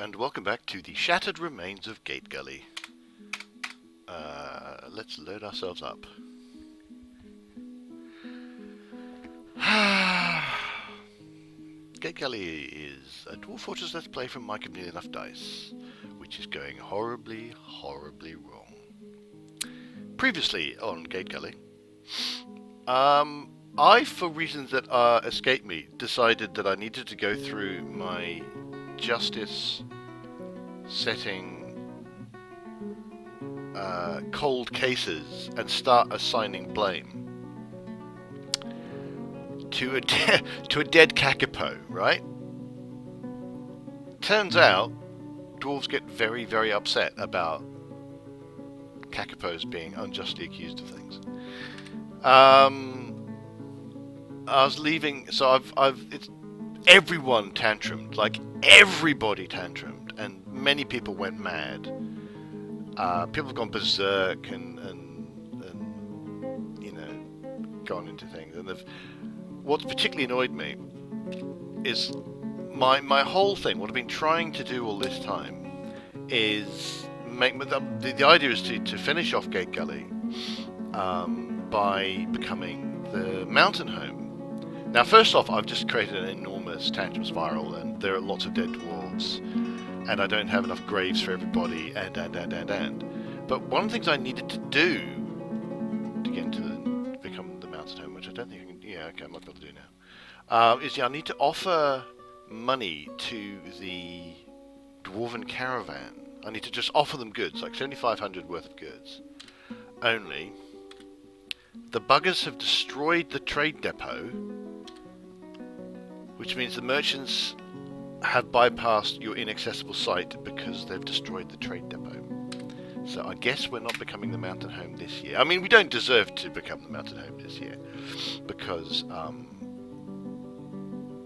and welcome back to the shattered remains of Gategully. Let's load ourselves up. Gategully is a Dwarf Fortress Let's Play from Mike of Nearly Enough Dice, which is going horribly, horribly wrong. Previously on Gategully, I, for reasons that escape me, decided that I needed to go through my justice setting cold cases and start assigning blame to a dead Kakapo, right? Turns out dwarves get very, very upset about Kakapos being unjustly accused of things. I was leaving, so everyone tantrumed, like everybody tantrumed, and many people went mad. People have gone berserk and you know, gone into things. And what's particularly annoyed me is my whole thing. What I've been trying to do all this time is make the idea is to finish off Gategully by becoming the mountain home. Now, first off, I've just created an enormous tantrum spiral, and there are lots of dead dwarves, and I don't have enough graves for everybody, and. But one of the things I needed to do to get into become the mountain home, which I don't think I can. Yeah, okay, I'm not going to do now. Is I need to offer money to the dwarven caravan. I need to just offer them goods, like 7,500 worth of goods. Only the buggers have destroyed the trade depot, which means the merchants have bypassed your inaccessible site because they've destroyed the trade depot. So I guess we're not becoming the mountain home this year. I mean, we don't deserve to become the mountain home this year because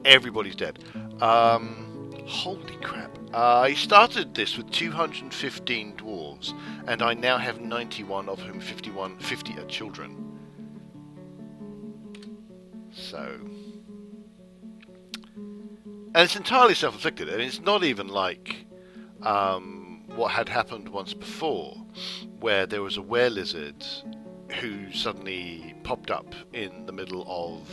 everybody's dead. Holy crap. I started this with 215 dwarves, and I now have 91, of whom 50 are children. So... And it's entirely self-inflicted. I mean, it's not even like what had happened once before, where there was a were-lizard who suddenly popped up in the middle of...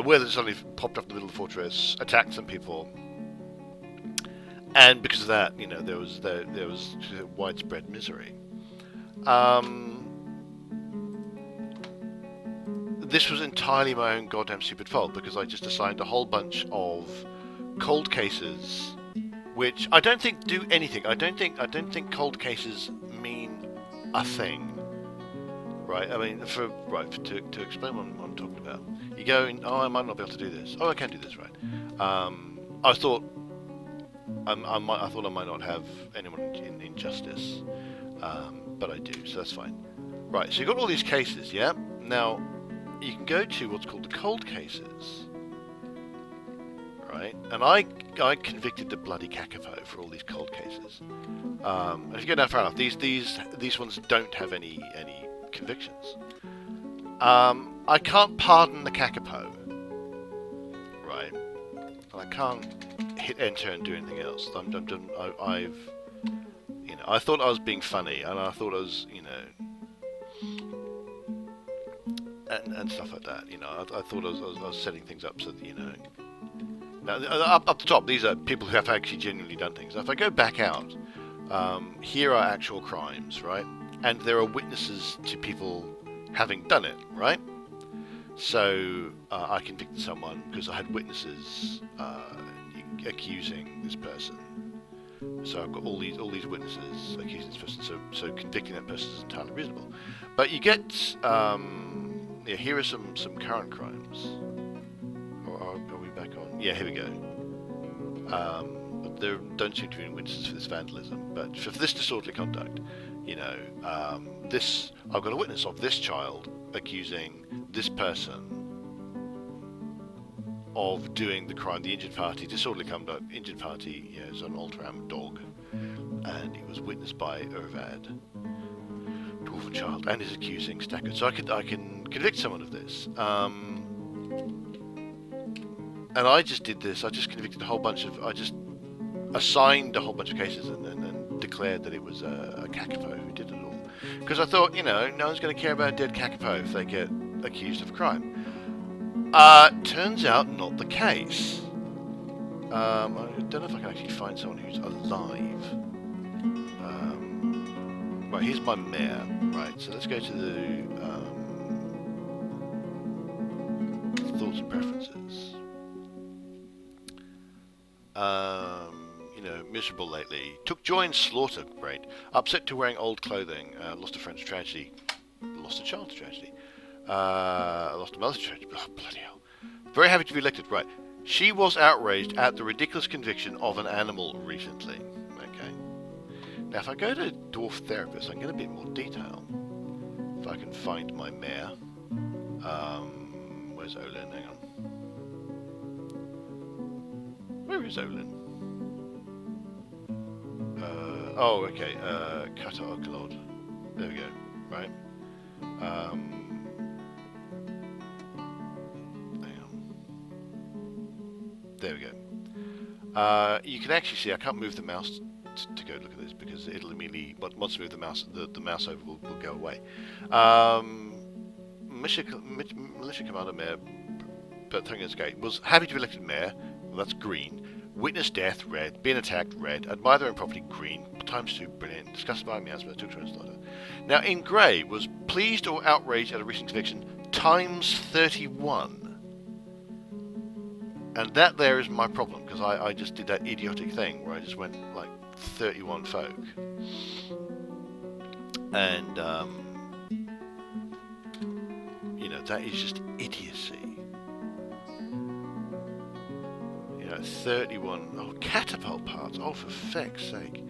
where suddenly popped up in the middle of the fortress, attacked some people, and because of that, you know, there was widespread misery. This was entirely my own goddamn stupid fault, because I just assigned a whole bunch of cold cases, which I don't think do anything. I don't think cold cases mean a thing. Right, I mean, to explain what I'm talking about, you go in, oh, I might not be able to do this. Oh, I can do this, right? I thought I might not have anyone in justice, but I do, so that's fine. Right, so you've got all these cases, yeah? Now, you can go to what's called the cold cases, right? And I convicted the bloody Kakapo for all these cold cases. And if you go down far enough, these ones don't have any convictions. I can't pardon the Kakapo, right? And I can't hit enter and do anything else. I thought I was being funny, and I thought I was, and stuff like that. I thought I was setting things up so that, Now, up the top, these are people who have actually genuinely done things. Now, if I go back out, here are actual crimes, right? And there are witnesses to people having done it, right? So I convicted someone because I had witnesses accusing this person. So I've got all these witnesses accusing this person. So convicting that person is entirely reasonable. But you get here are some current crimes. Or are we back on? Yeah, here we go. But there don't seem to be any witnesses for this vandalism. But for this disorderly conduct, this I've got a witness of this child accusing this person of doing the crime. The injured party, disorderly conduct, injured party is an Ultram dog, and it was witnessed by Urvad, dwarven child, and is accusing Stackard. So I can convict someone of this. And I just did this. I just convicted a whole bunch of. I just assigned a whole bunch of cases and declared that it was a Kakapo who did it all. Because I thought, no one's going to care about a dead Kakapo if they get accused of a crime. Turns out not the case. I don't know if I can actually find someone who's alive. Right, here's my mare. Right, so let's go to the thoughts and preferences. Miserable lately. Took joy in slaughter. Great. Upset to wearing old clothing. Lost a friend to tragedy. Lost a child to tragedy. Lost a mother to tragedy. Oh, bloody hell. Very happy to be elected. Right. She was outraged at the ridiculous conviction of an animal recently. Okay. Now, if I go to Dwarf Therapist, I can get a bit more detail. If I can find my mare. Where's Olin? Hang on. Where is Olin? Okay. Gategully. There we go. Right. Hang on. There we go. You can actually see I can't move the mouse to go look at this because it'll immediately once I move the mouse over will go away. Militia commander mayor, but Gate was happy to be elected mayor. Well, that's green. Witness death, red. Being attacked, red. Admire their own property, green. ×2, brilliant. Disgusted by miasma, took to slaughter. Now, in grey, was pleased or outraged at a recent conviction, ×31. And that there is my problem, because I just did that idiotic thing where I just went, 31 folk. And, that is just idiocy. 31. Oh, catapult parts. Oh, for feck's sake.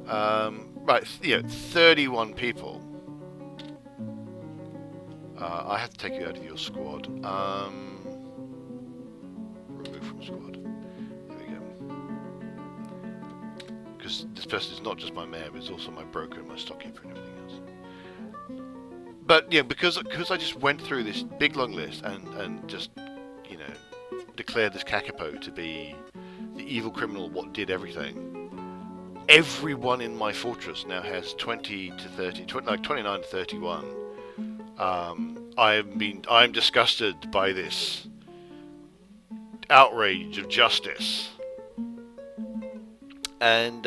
Right, 31 people. I have to take you out of your squad. Remove from squad. There we go. Because this person is not just my mayor, but it's also my broker and my stockkeeper and everything else. But, because I just went through this big long list and just, declared this Kakapo to be the evil criminal what did everything. Everyone in my fortress now has 20 to 30, 29 to 31. I'm disgusted by this outrage of justice. And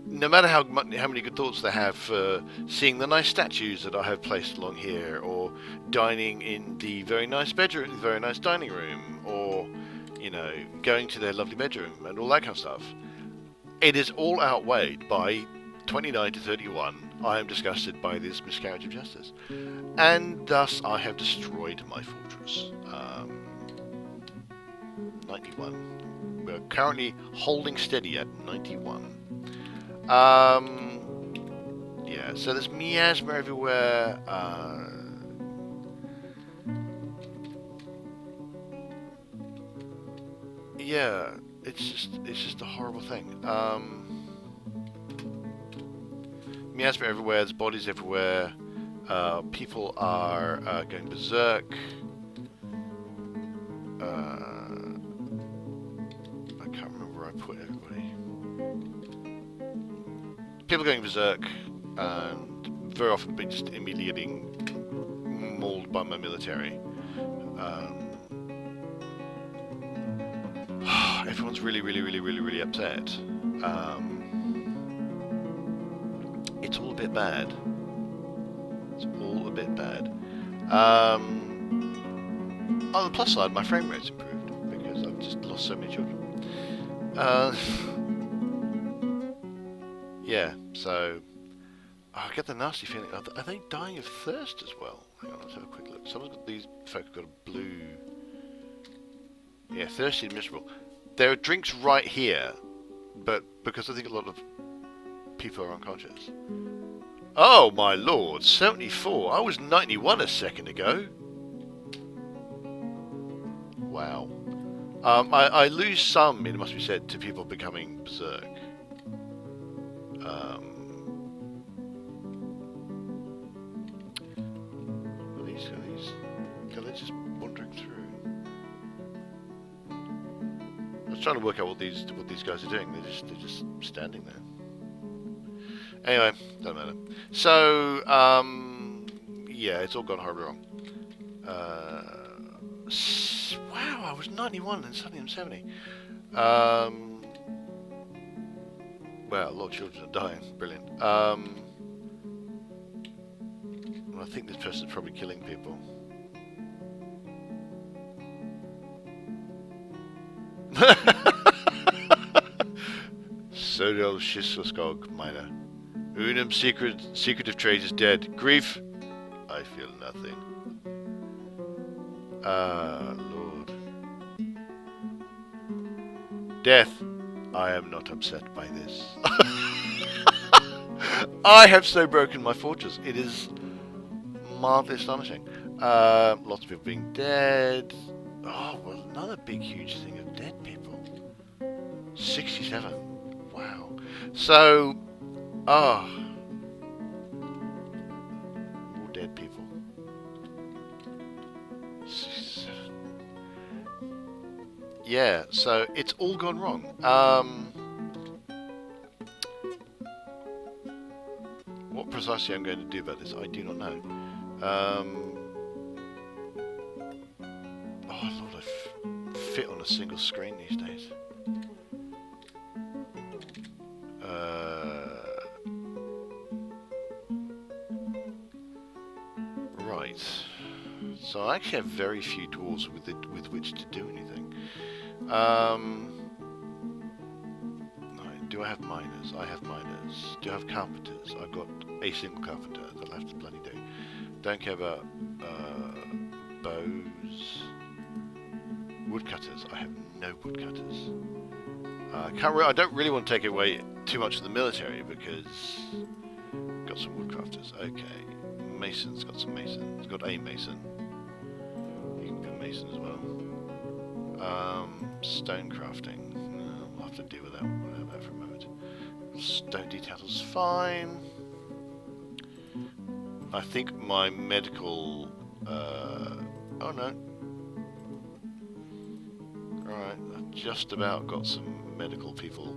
no matter how many good thoughts they have for seeing the nice statues that I have placed along here, or dining in the very nice bedroom, the very nice dining room, or going to their lovely bedroom and all that kind of stuff, it is all outweighed by 29 to 31. I am disgusted by this miscarriage of justice, and thus I have destroyed my fortress. 91. We're currently holding steady at 91. So there's miasma everywhere. It's just a horrible thing. Miasma everywhere. There's bodies everywhere. People are going berserk. I can't remember where I put everybody. People going berserk, and very often just immediately getting mauled by my military. Everyone's really upset. It's all a bit bad. On the plus side, my frame rate's improved because I've just lost so many children. So I get the nasty feeling. Are they dying of thirst as well? Hang on, let's have a quick look. These folks have got a blue. Yeah, thirsty and miserable. There are drinks right here, but because I think a lot of people are unconscious. Oh my lord, 74. I was 91 a second ago. Wow. I lose some, it must be said, to people becoming berserk. Are these they're just wandering through. was trying to work out what these guys are doing. They're just standing there. Anyway, don't matter. So yeah, it's all gone horribly wrong. Wow, I was 91 and suddenly I'm 70. Well, a lot of children are dying. Brilliant. Well, I think this person's probably killing people. Sodal Shiswaskog minor. Unum secretive trait is dead. Grief. I feel nothing. Ah, Lord. Death. I am not upset by this. I have so broken my fortress. It is mildly astonishing. Lots of people being dead. Oh, well, another big, huge thing of dead people. 67. Wow. So, more dead people. 67. Yeah, so it's all gone wrong. What precisely I'm going to do about this, I do not know. Oh Lord, I fit on a single screen these days. Right. So I actually have very few dwarves with which to do anything. Do I have miners? I have miners. Do I have carpenters? I've got a single carpenter that I'll have to bloody do. Don't care about bows. Woodcutters. I have no woodcutters. I don't really want to take away too much of the military because got some woodcrafters. Okay. Mason's got some masons. Got a mason. You can put mason as well. Stone crafting. We'll have to deal with that for a moment. Stone details fine. I think my medical. Oh no. Alright, I've just about got some medical people.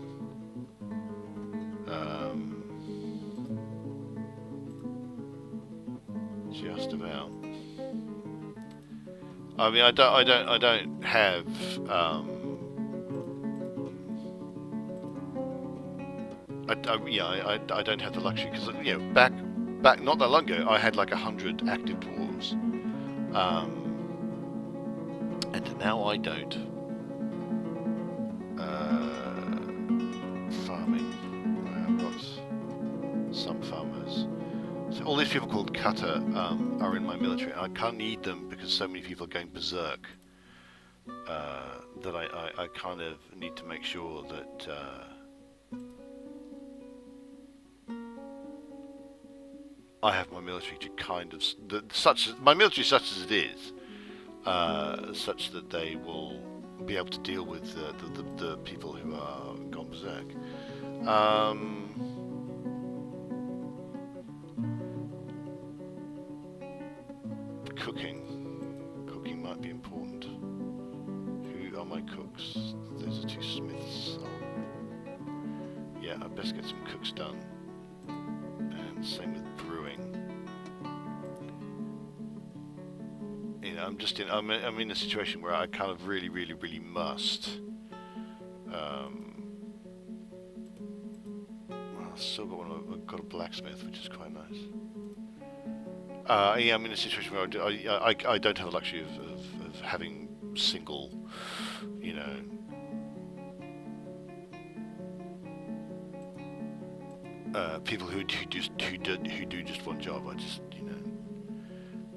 Just about. I mean, I don't have. I don't have the luxury because back not that long ago I had like 100 active dwarves, and now I don't. Farming. I've got some farmers. So all these people called cutter are in my military, and I can't need them because so many people are going berserk. That I kind of need to make sure that. I have my military to kind of my military such as it is, such that they will be able to deal with the people who are gone berserk. Cooking might be important. Who are my cooks? Those are two smiths. Yeah, I best get some cooks done. And same with brewing. I'm in a situation where I kind of really must. I've still got a blacksmith, which is quite nice. Yeah, I'm in a situation where I don't have the luxury of having single, people who do just one job.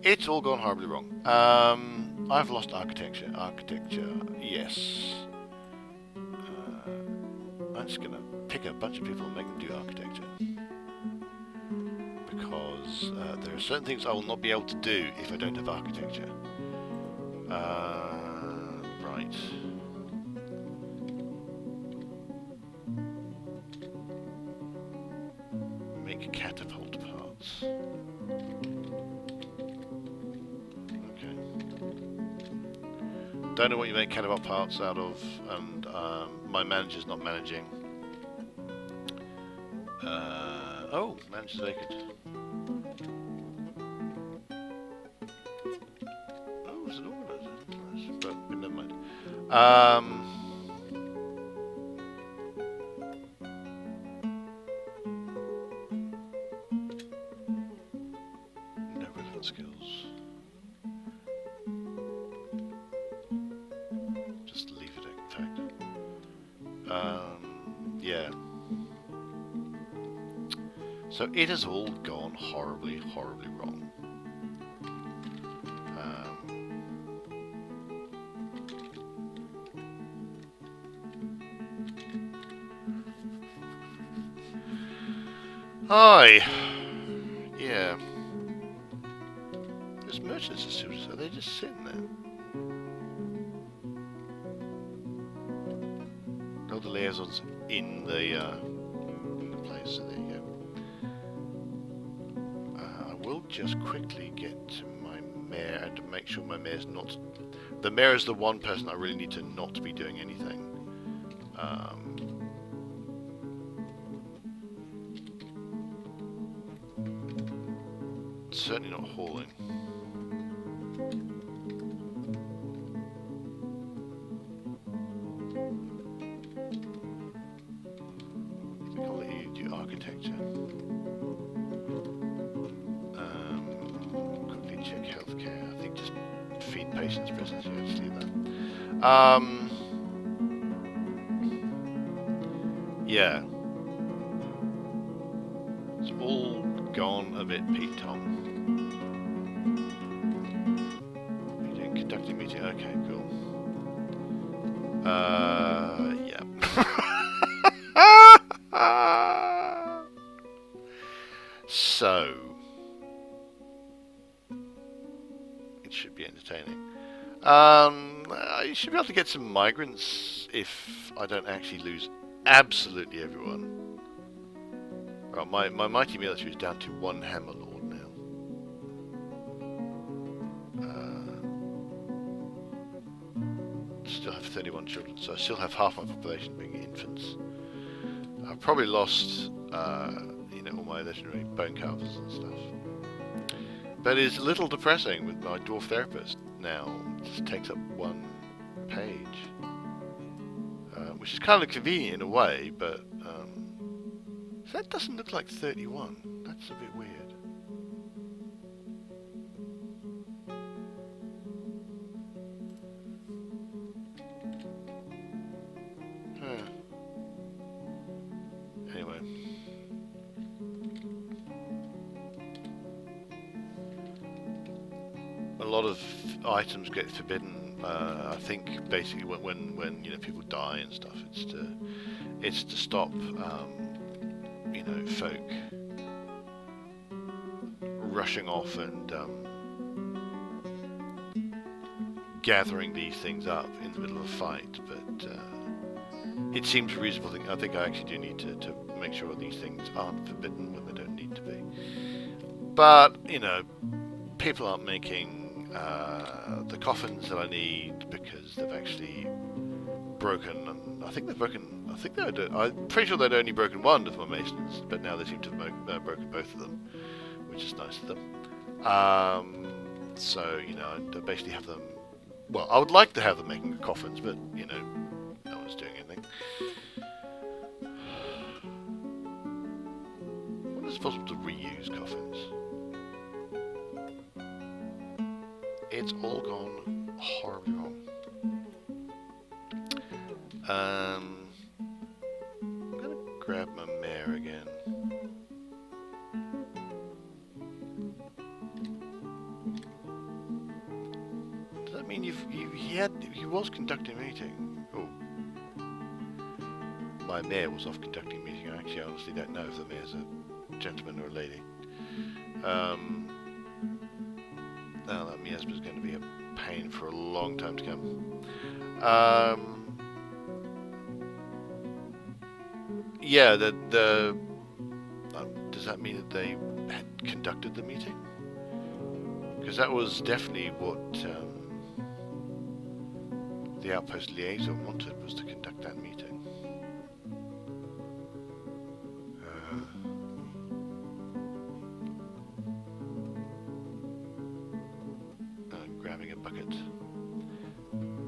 It's all gone horribly wrong. I've lost architecture. Yes. I'm just gonna pick a bunch of people and make them do architecture. Because there are certain things I will not be able to do if I don't have architecture. Right. Make catapult parts. Okay. Don't know what you make Catabot parts out of, and my manager's not managing. Oh, manager's vacant. Oh, it's an organizer. Nice, but never mind. No relevant skills. Just leave it, in fact. Yeah. So it has all gone horribly, horribly wrong. Hi. Yeah. There's merchants assistants. Are they just sitting there? No, the liaisons in the place. So there you go. I will just quickly get to my mayor and to make sure my mayor's not. The mayor is the one person I really need to not be doing anything. Certainly not hauling. I think I'll let you do architecture. Quickly check healthcare. I think just feed patients, prisoners. Yeah, just leave that. Yeah. It's all gone a bit Pete Tom. Conducting meeting. Okay, cool. Yeah. So it should be entertaining. I should be able to get some migrants if I don't actually lose absolutely everyone. Well, my mighty military is down to one hammer lord now. Still have 31 children, so I still have half my population being infants. I've probably lost, all my legendary bone carvers and stuff. But it's a little depressing with my dwarf therapist now. It just takes up one page, which is kind of convenient in a way, but that doesn't look like 31. That's a bit weird. Anyway. A lot of items get forbidden. I think basically when people die and stuff, it's to stop folk rushing off and gathering these things up in the middle of a fight. But it seems a reasonable thing. I think I actually do need to make sure these things aren't forbidden when they don't need to be. But people aren't making the coffins that I need because they've actually broken. And I think they've broken. I'm pretty sure they'd only broken one of my masons, but now they seem to have broken both of them, which is nice of them. So I basically have them. Well, I would like to have them making the coffins, but no one's doing anything. When is it possible to reuse coffins? It's all gone horribly wrong. I'm gonna grab my mare again. Does that mean he was conducting a meeting? Oh, my mayor was off conducting a meeting. I actually honestly don't know if the mayor's a gentleman or a lady. Now that miasma is going to be a pain for a long time to come. Yeah, does that mean that they had conducted the meeting? Because that was definitely what The outpost liaison wanted was to conduct that meeting. I'm grabbing a bucket.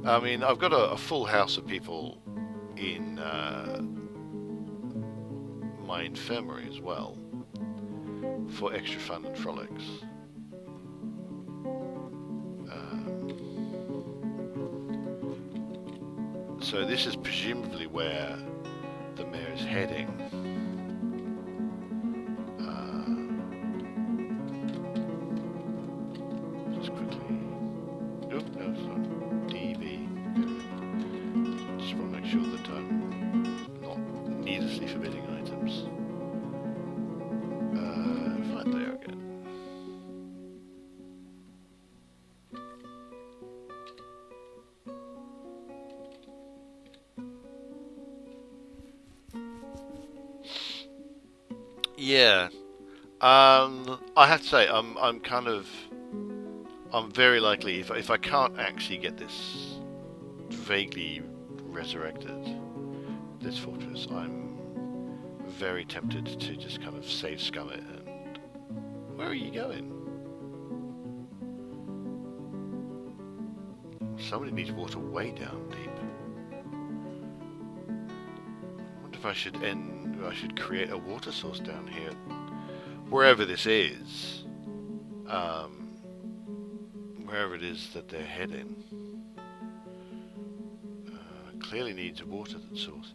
I mean, I've got a full house of people in my infirmary as well, for extra fun and frolics. So this is presumably where the mayor is heading. Just quickly. Oh, no, it's not. DV. Just want to make sure that I'm not needlessly forbidding items. Find there again. Yeah, I have to say, I'm very likely, if I can't actually get this vaguely resurrected, this fortress, I'm very tempted to just kind of save scum it. And where are you going? Somebody needs water way down deep. I wonder if I should create a water source down here, wherever this is, wherever it is that they're heading. Clearly needs a water source.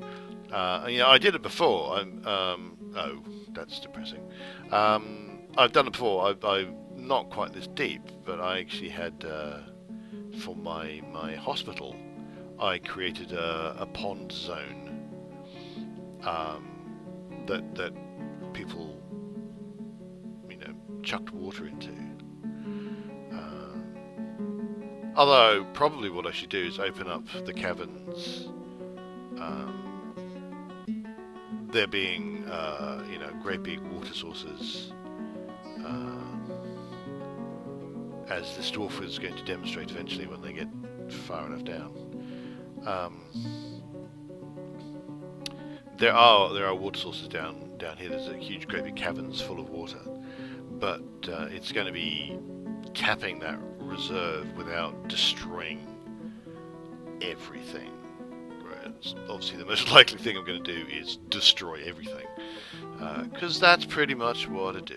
Yeah, I did it before. Oh, that's depressing. I've done it before. I'm not quite this deep, but I actually had for my hospital, I created a pond zone. That people, chucked water into. Although, probably what I should do is open up the caverns. There being, great big water sources, as this dwarf is going to demonstrate eventually when they get far enough down. There are water sources down here. There's a huge, great big caverns full of water, but it's going to be tapping that reserve without destroying everything. Whereas obviously the most likely thing I'm going to do is destroy everything, because that's pretty much what I do.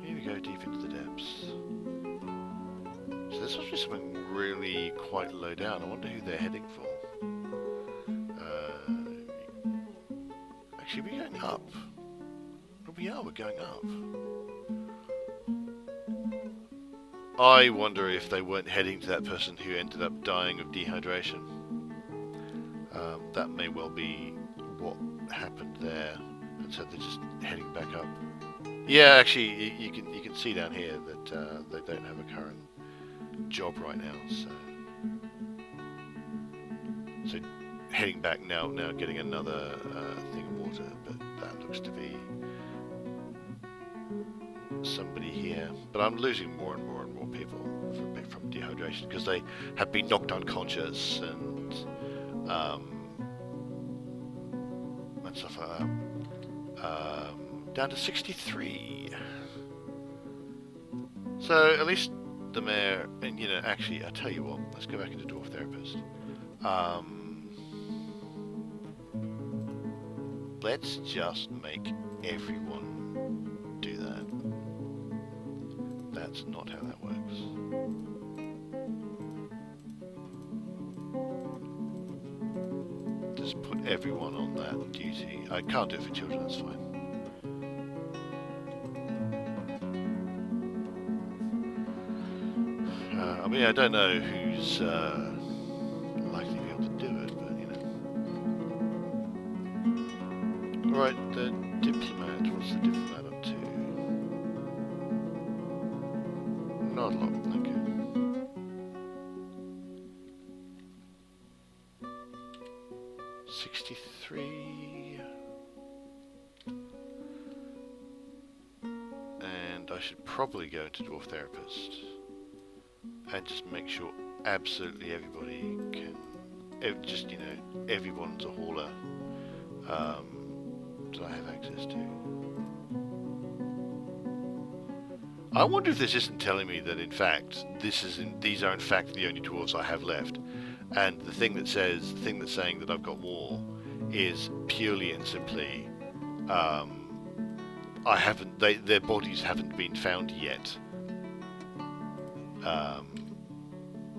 Here we go, deep into the depths. So this must be something really quite low down. I wonder who they're heading for. Actually, we're going up. We're going up. I wonder if they weren't heading to that person who ended up dying of dehydration. That may well be what happened there, and so they're just heading back up. Yeah, actually, you can see down here that they don't have a current job right now, so heading back now getting another thing of water, but that looks to be somebody here. But I'm losing more and more people from dehydration because they have been knocked unconscious and stuff like that. Down to 63. So at least the mayor, and actually, I tell you what, let's go back into Dwarf Therapist. Let's just make everyone do that. That's not how that works. Just put everyone on that duty. I can't do it for children, that's fine. I mean, I don't know who's likely to be able to do it, but Right, the diplomat. What's the diplomat up to? Not a lot, okay. $63. And I should probably go to Dwarf Therapist and just make sure absolutely everybody can, just, you know, everyone's a hauler. Do I have access to? I wonder if this isn't telling me that in fact these are in fact the only dwarves I have left, and the thing that's saying that I've got more is purely and simply their bodies haven't been found yet.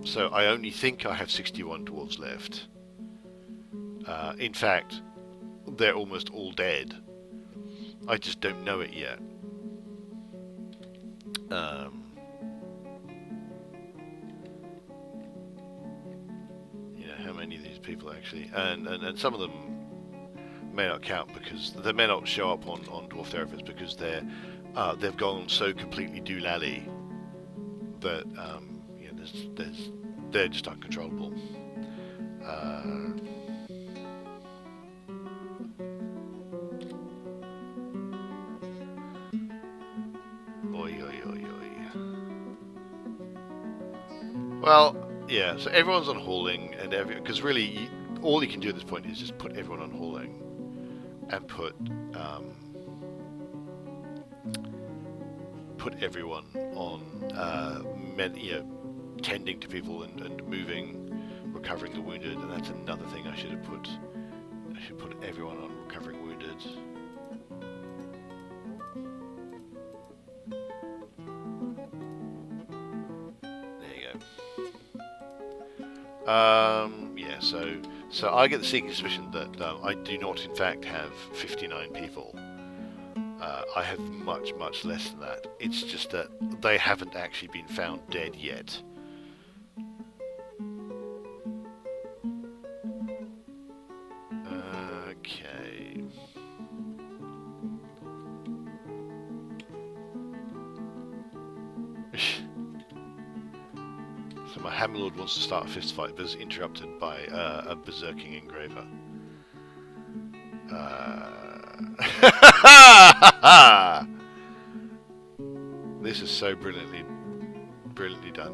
So I only think I have 61 dwarves left. In fact, they're almost all dead. I just don't know it yet. You know, how many of these people actually, and some of them may not count because they may not show up on Dwarf Therapists because they've gone so completely doolally that you know, they're just uncontrollable. Well, yeah, so everyone's on hauling, and because really, all you can do at this point is just put everyone on hauling, and put everyone on tending to people and moving, recovering the wounded, and that's another thing I should have put. I should put everyone on recovering wounded. Yeah, so I get the sneaking suspicion that I do not, in fact, have 59 people. I have much, much less than that. It's just that they haven't actually been found dead yet. Okay. So my Hammerlord wants to start a fist fight, but is interrupted by a berserking engraver. This is so brilliantly done.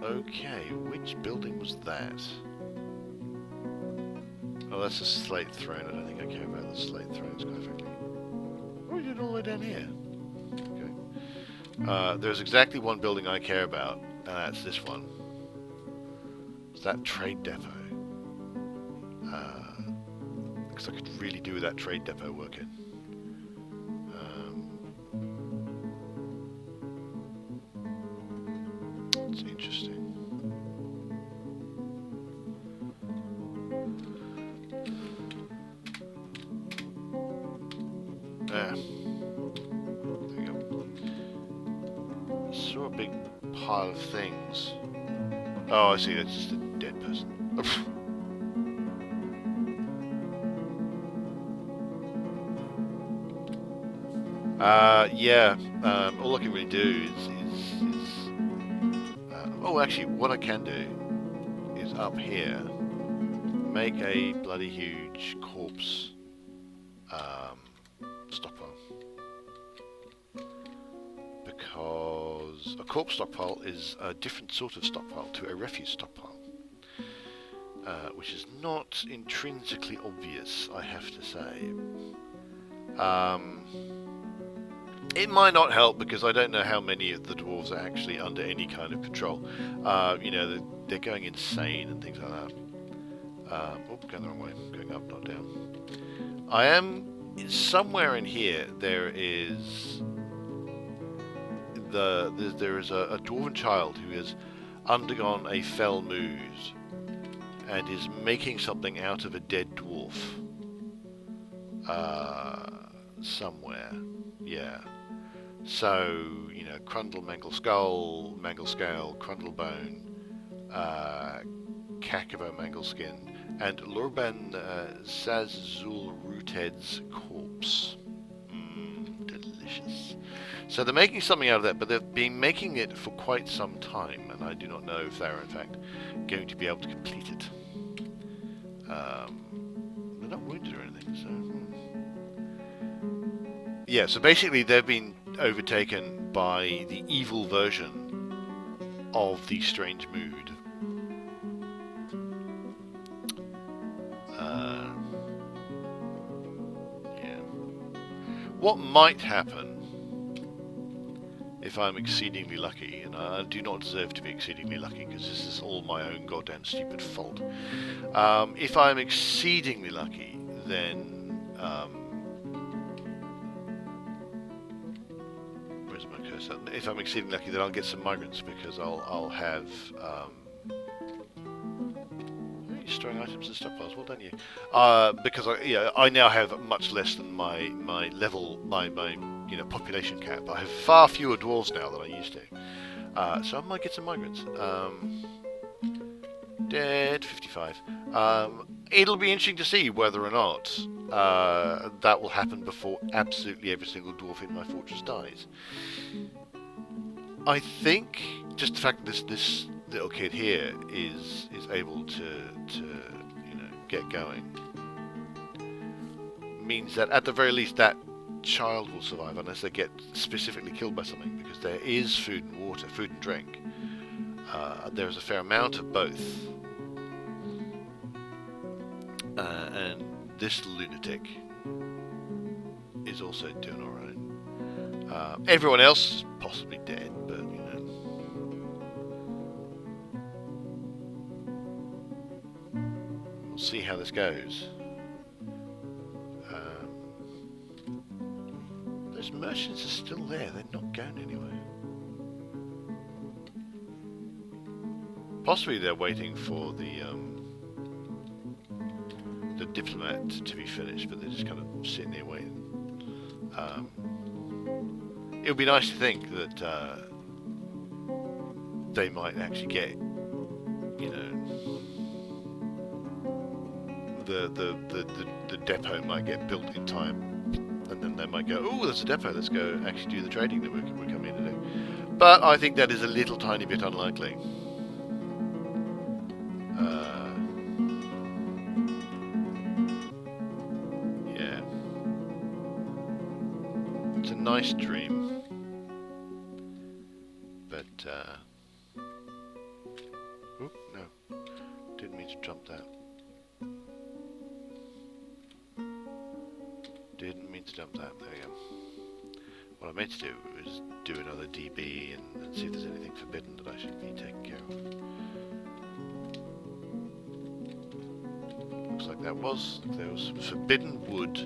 Okay, which building was that? Oh, that's a slate throne. I don't think I care about the slate thrones, quite frankly. Oh, you did all the way down here. Okay. There's exactly one building I care about, and that's this one. It's that trade depot. Because I could really do with that trade depot working. It's interesting. There you go. I saw a big pile of things. Oh, I see, that's just a dead person. Yeah, all I can really do is oh, actually, what I can do is up here, make a bloody huge corpse stockpile. Because a corpse stockpile is a different sort of stockpile to a refuse stockpile. Which is not intrinsically obvious, I have to say. It might not help because I don't know how many of the dwarves are actually under any kind of control. You know, they're going insane and things like that. Oh, going the wrong way. Going up, not down. I am somewhere in here. There is there is a dwarven child who has undergone a fell mood and is making something out of a dead dwarf. Somewhere. Yeah. So, you know, Crundle, Mangle Skull, Mangle Scale, Crundle Bone, Kakapo, Mangle Skin, and Lurban Sazul Rooted's corpse. Delicious. So they're making something out of that, but they've been making it for quite some time, and I do not know if they're in fact going to be able to complete it. They're not wounded or anything, so... Yeah, so basically they've been overtaken by the evil version of the strange mood. Yeah. What might happen if I'm exceedingly lucky, and I do not deserve to be exceedingly lucky because this is all my own goddamn stupid fault. If I'm exceedingly lucky, then where's my cursor? If I'm exceedingly lucky, then I'll get some migrants because I'll have storing items and stockpiles. Well done, you. Because I now have much less than my level, my population cap. I have far fewer dwarves now than I used to. So I might get some migrants. Dead 55. It'll be interesting to see whether or not that will happen before absolutely every single dwarf in my fortress dies. I think just the fact that this little kid here is able to get going means that at the very least that child will survive unless they get specifically killed by something, because there is food and water, food and drink. There is a fair amount of both, and this lunatic is also doing alright. Everyone else is possibly dead, but we'll see how this goes. Those merchants are still there, they're not going anywhere. Possibly they're waiting for the diplomat to be finished, but they're just kind of sitting there waiting. It would be nice to think that they might actually get, the depot might get built in time, and then they might go, oh, there's a depot, let's go actually do the trading that we're coming to do. But I think that is a little tiny bit unlikely. Yeah. It's a nice dream. But, oop, no. Didn't mean to jump that. Didn't mean to jump that. There we go. What I meant to do was do another DB and see if there's anything forbidden that I should be taking care of. Looks like there was forbidden wood.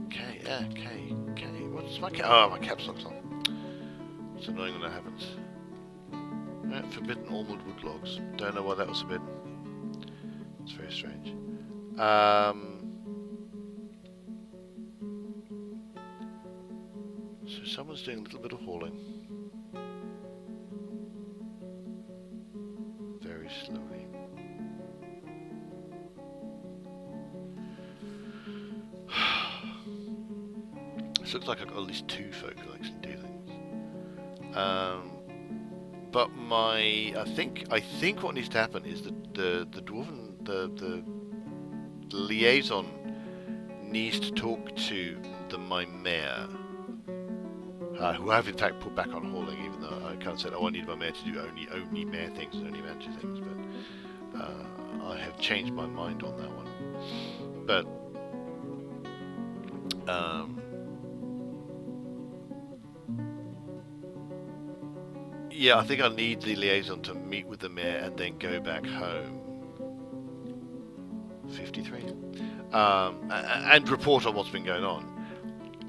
Okay. What's my cap? Oh, my caps lock's on. It's annoying when that happens. Forbidden almond wood logs. Don't know why that was forbidden. It's very strange. So someone's doing a little bit of hauling. Very slowly. This looks like I've got at least 2 folk who actually do things. But I think what needs to happen is that the dwarven the liaison needs to talk to my mare, who I've in fact put back on hauling, even though I kind of said, I need my mare to do only mare things and only manager things, but I have changed my mind on that one. But yeah, I think I need the liaison to meet with the mayor and then go back home. 53. And report on what's been going on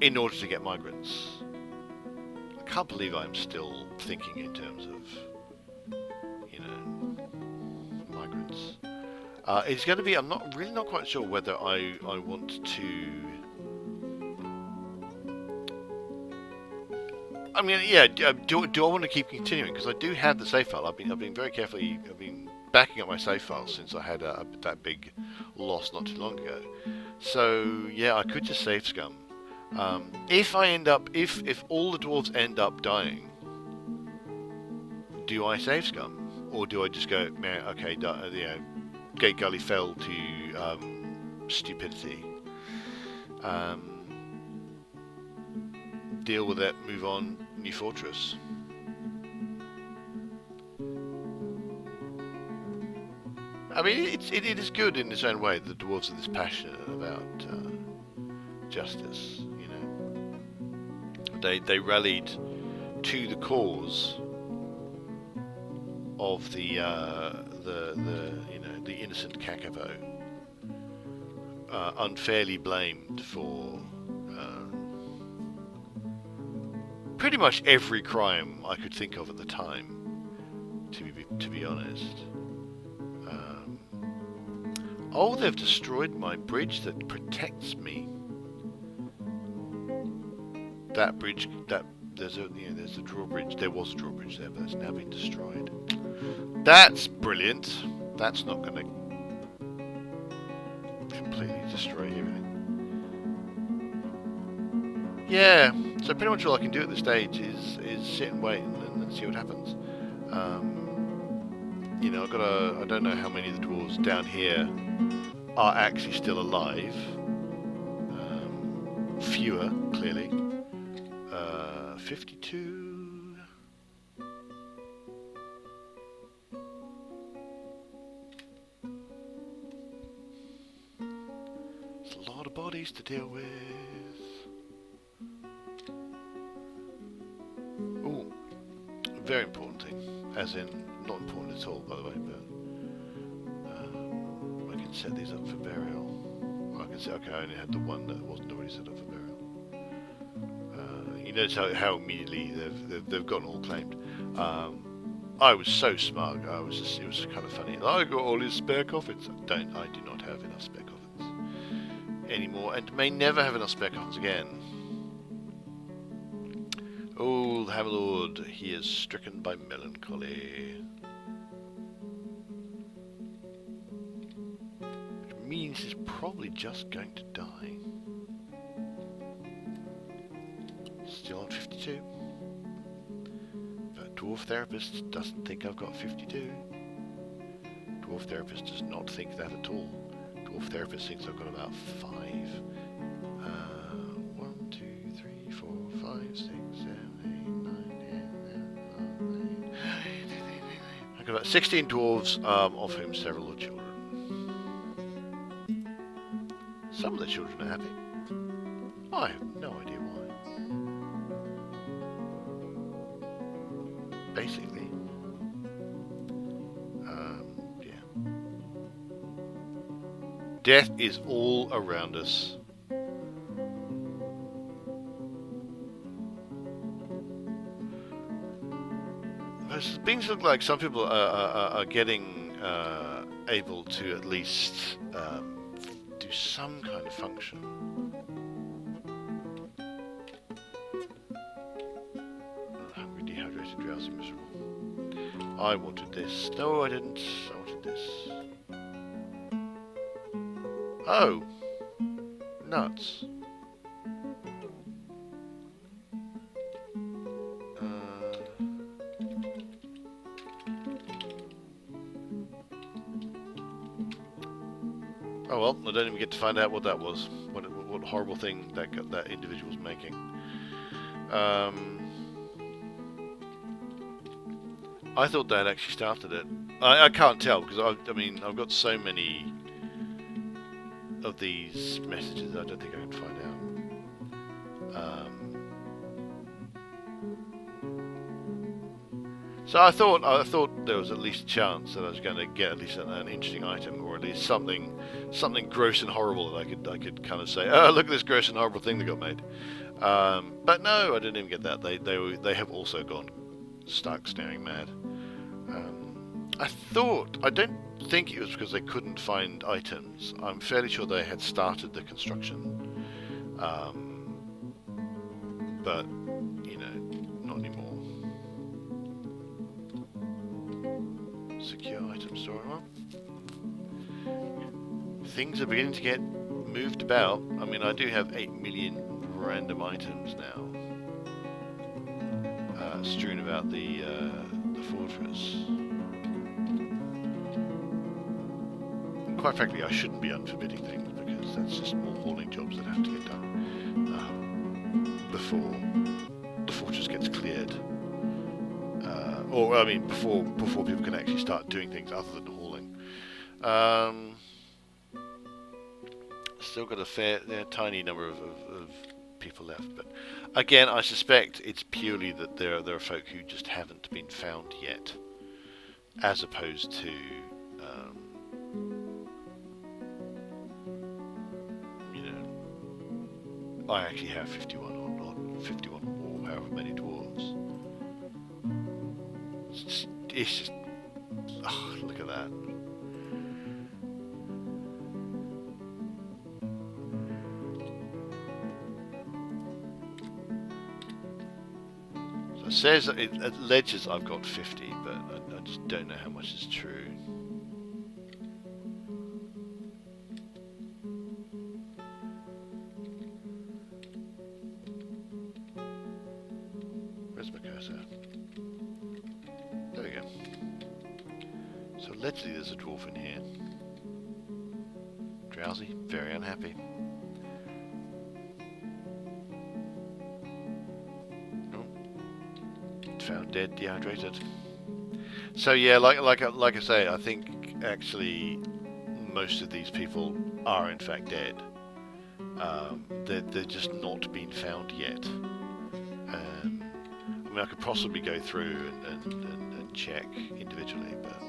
in order to get migrants. I can't believe I'm still thinking in terms of, migrants. It's going to be, I'm really not quite sure whether I want to... I mean, yeah. Do I want to keep continuing? Because I do have the save file. I've been very carefully. I've been backing up my save file since I had that big loss not too long ago. So yeah, I could just save scum. If all the dwarves end up dying, do I save scum, or do I just go, man? Okay, Gategully fell to stupidity. Deal with it, move on, new fortress. I mean, it is good in its own way. The dwarves are this passionate about justice. You know, they rallied to the cause of the you know, the innocent Kakapo, unfairly blamed for pretty much every crime I could think of at the time. To be honest. Oh, they've destroyed my bridge that protects me. That bridge, there's a drawbridge. There was a drawbridge there, but it's now been destroyed. That's brilliant. That's not going to completely destroy everything. Yeah. So pretty much all I can do at this stage is sit and wait and see what happens. You know, I don't know how many of the dwarves down here are actually still alive. Fewer, clearly. 52. There's a lot of bodies to deal with. Ooh, very important thing. As in, not important at all, by the way, but I can set these up for burial. I can say, okay, I only had the one that wasn't already set up for burial. You notice how immediately they've gotten all claimed. I was so smug. It was kind of funny. I got all his spare coffins. I do not have enough spare coffins anymore, and may never have enough spare coffins again. Oh, the Hammerlord, he is stricken by melancholy. Which means he's probably just going to die. Still on 52. But Dwarf Therapist doesn't think I've got 52. Dwarf Therapist does not think that at all. Dwarf Therapist thinks I've got about 5. 1, 2, 3, 4, 5, 6, 7, 8, 9, 10, 11, 12, 13. I've got about 16 dwarves, of whom several are children. Some of the children are happy. I have no idea why. Basically, yeah. Death is all around us. Things look like some people are getting able to at least do some kind of function. Hungry, dehydrated, drowsy, miserable. I wanted this. No, I didn't. I wanted this. Oh! Nuts. Oh well, I don't even get to find out what that was. What horrible thing that individual was making. I thought they had actually started it. I can't tell because I mean I've got so many of these messages I don't think I can find out. So I thought there was at least a chance that I was going to get at least an interesting item, or at least something gross and horrible that I could kind of say, oh look at this gross and horrible thing that got made. But no, I didn't even get that. They have also gone stark staring mad. I don't think it was because they couldn't find items. I'm fairly sure they had started the construction. But, you know, not anymore. Secure item store. Well, things are beginning to get moved about. I mean, I do have 8 million random items now. Strewn about the fortress. And quite frankly, I shouldn't be unforbidding things because because that's just more hauling jobs that have to get done before the fortress gets cleared. Or, I mean, before people can actually start doing things other than hauling. Still got a tiny number of people left, but again, I suspect it's purely that there are folk who just haven't been found yet, as opposed to I actually have 51 or 51 or however many dwarves. It's just look at that. So it says it alleges I've got 50, but I just don't know how much is true. Where's my cursor? There we go. So allegedly there's a dwarf in here. Drowsy, very unhappy. Found dead, dehydrated. So yeah, like I say, I think actually most of these people are in fact dead. They're just not been found yet. I mean, I could possibly go through and check individually, but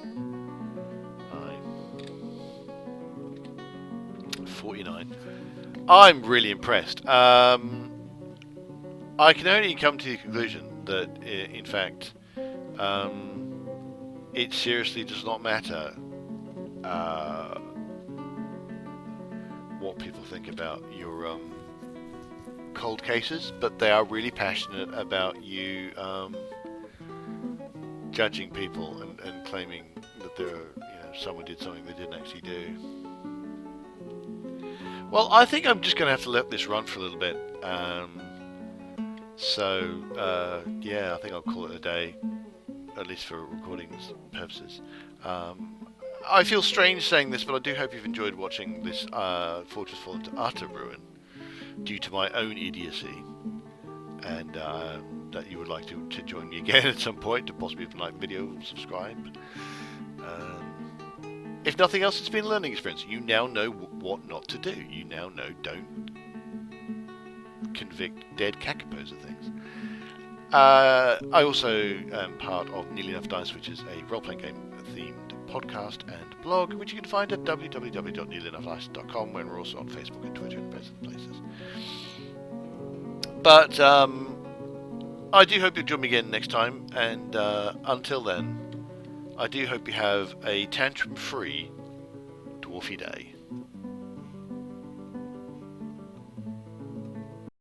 49. I'm really impressed. I can only come to the conclusion that, in fact, it seriously does not matter what people think about your cold cases, but they are really passionate about you judging people and claiming that someone did something they didn't actually do. Well, I think I'm just going to have to let this run for a little bit. Yeah, I think I'll call it a day, at least for recordings purposes. I feel strange saying this, but I do hope you've enjoyed watching this fortress fall into utter ruin due to my own idiocy, and that you would like to join me again at some point to possibly like video, subscribe. If nothing else, it's been a learning experience. You now know what not to do. You now know don't convict dead Kakapos of things. I also am part of Nearly Enough Dice, which is a role-playing game themed podcast and blog, which you can find at www.nearlyenoughdice.com, when we're also on Facebook and Twitter and various other places. But I do hope you'll join me again next time, and until then, I do hope you have a tantrum-free dwarfy day.